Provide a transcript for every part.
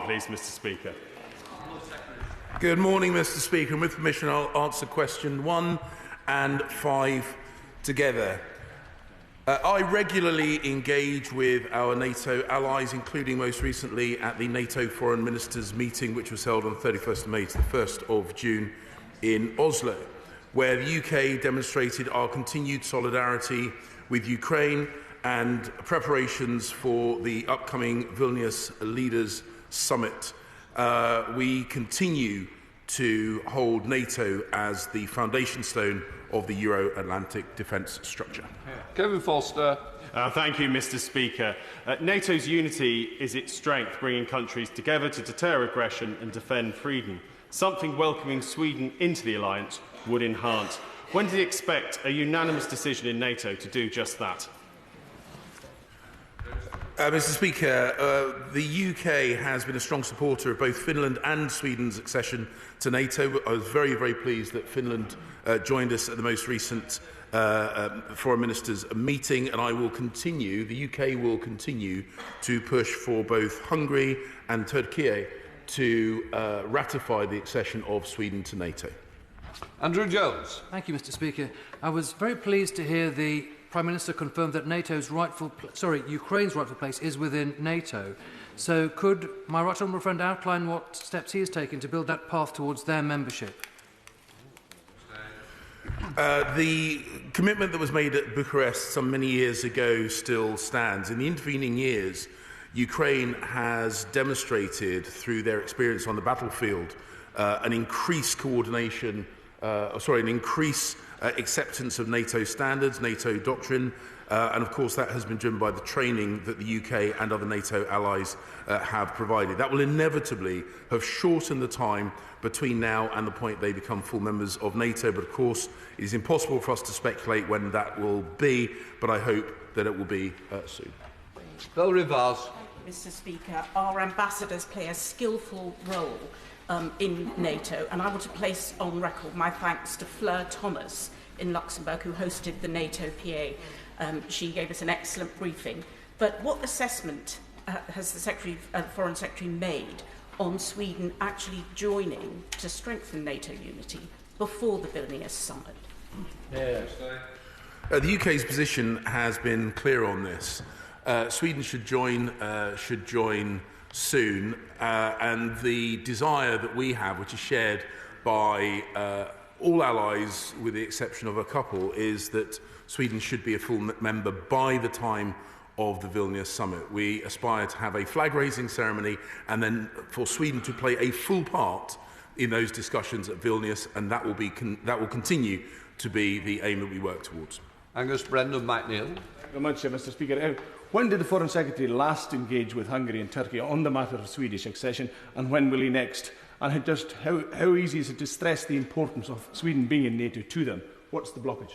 please, Mr Speaker. Good morning, Mr Speaker. And with permission, I'll answer question 1 and 5 together. I regularly engage with our NATO allies, including most recently at the NATO Foreign Ministers meeting, which was held on 31st of May to the 1st of June in Oslo, where the UK demonstrated our continued solidarity with Ukraine and preparations for the upcoming Vilnius Leaders Summit. We continue to hold NATO as the foundation stone of the Euro-Atlantic defence structure. Kevin Foster. Thank you, Mr Speaker. NATO's unity is its strength, bringing countries together to deter aggression and defend freedom, something welcoming Sweden into the alliance would enhance. When do you expect a unanimous decision in NATO to do just that? Mr Speaker, the UK has been a strong supporter of both Finland and Sweden's accession to NATO. I was very, very pleased that Finland joined us at the most recent Foreign Ministers meeting, and I will continue, the UK will continue to push for both Hungary and Turkey to ratify the accession of Sweden to NATO. Andrew Jones. Thank you, Mr Speaker. I was very pleased to hear the Prime Minister confirmed that Ukraine's rightful place is within NATO. So could my right honourable friend outline what steps he has taken to build that path towards their membership? The commitment that was made at Bucharest some many years ago still stands. In the intervening years, Ukraine has demonstrated through their experience on the battlefield an increased coordination, an increased acceptance of NATO standards, NATO doctrine, and of course that has been driven by the training that the UK and other NATO allies have provided. That will inevitably have shortened the time between now and the point they become full members of NATO, but of course it is impossible for us to speculate when that will be, but I hope that it will be soon. Bill Rivers. Mr Speaker, our ambassadors play a skillful role in NATO, and I want to place on record my thanks to Fleur Thomas in Luxembourg, who hosted the NATO PA. She gave us an excellent briefing. But what assessment has the Foreign Secretary made on Sweden actually joining to strengthen NATO unity before the Vilnius summit? The UK's position has been clear on this. Sweden should join soon, and the desire that we have, which is shared by all allies with the exception of a couple, is that Sweden should be a full member by the time of the Vilnius summit. We aspire to have a flag-raising ceremony and then for Sweden to play a full part in those discussions at Vilnius, and that will continue to be the aim that we work towards. Angus Brendan McNeill. Thank you very much, Mr Speaker. When did the Foreign Secretary last engage with Hungary and Turkey on the matter of Swedish accession, and when will he next? And just how easy is it to stress the importance of Sweden being in NATO to them? What's the blockage?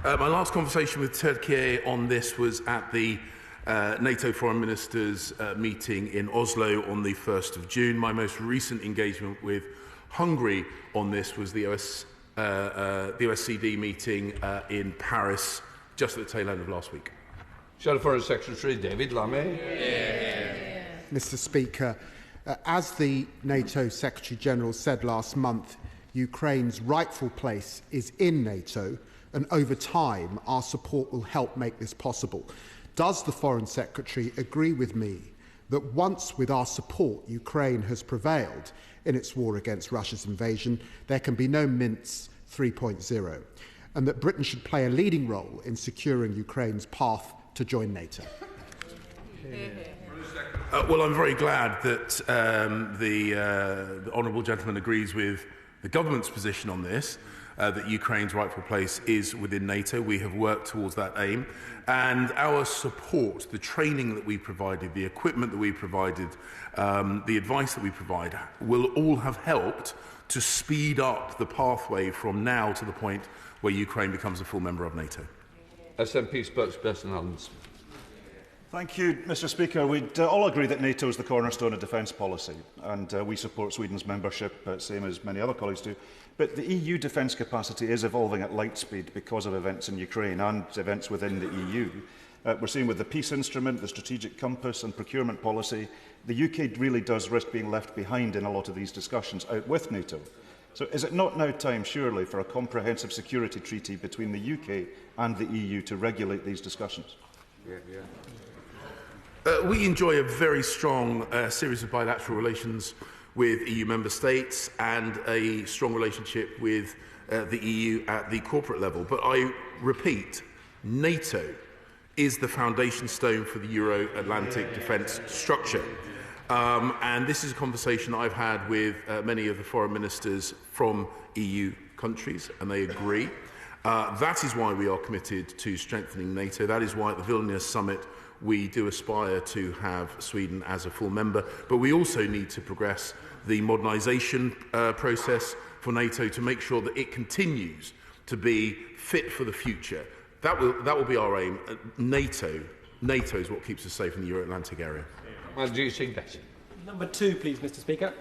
My last conversation with Turkey on this was at the NATO Foreign Ministers meeting in Oslo on the 1st of June. My most recent engagement with Hungary on this was the OSCD meeting in Paris just at the tail end of last week. Shadow Foreign Secretary David Lammy. Mr Speaker, as the NATO Secretary-General said last month, Ukraine's rightful place is in NATO, and over time our support will help make this possible. Does the Foreign Secretary agree with me that once, with our support, Ukraine has prevailed in its war against Russia's invasion, there can be no Minsk 3.0, and that Britain should play a leading role in securing Ukraine's path to join NATO? Well, I'm very glad that the honourable gentleman agrees with the government's position on this, that Ukraine's rightful place is within NATO. We have worked towards that aim. And our support, the training that we provided, the equipment that we provided, the advice that we provide, will all have helped to speed up the pathway from now to the point where Ukraine becomes a full member of NATO. SNP spokesperson Hans. Thank you, Mr Speaker. We'd all agree that NATO is the cornerstone of defence policy, and we support Sweden's membership, same as many other colleagues do. But the EU defence capacity is evolving at light speed because of events in Ukraine and events within the EU. We're seeing with the peace instrument, the strategic compass and procurement policy, the UK really does risk being left behind in a lot of these discussions out with NATO. So is it not now time, surely, for a comprehensive security treaty between the UK and the EU to regulate these discussions? We enjoy a very strong series of bilateral relations with EU member states and a strong relationship with the EU at the corporate level. But I repeat, NATO is the foundation stone for the Euro-Atlantic defence structure. And this is a conversation that I've had with many of the foreign ministers from EU countries, and they agree. That is why we are committed to strengthening NATO. That is why at the Vilnius summit we do aspire to have Sweden as a full member. But we also need to progress the modernisation process for NATO to make sure that it continues to be fit for the future. That will be our aim. NATO is what keeps us safe in the Euro-Atlantic area. Number 2, please, Mr. Speaker.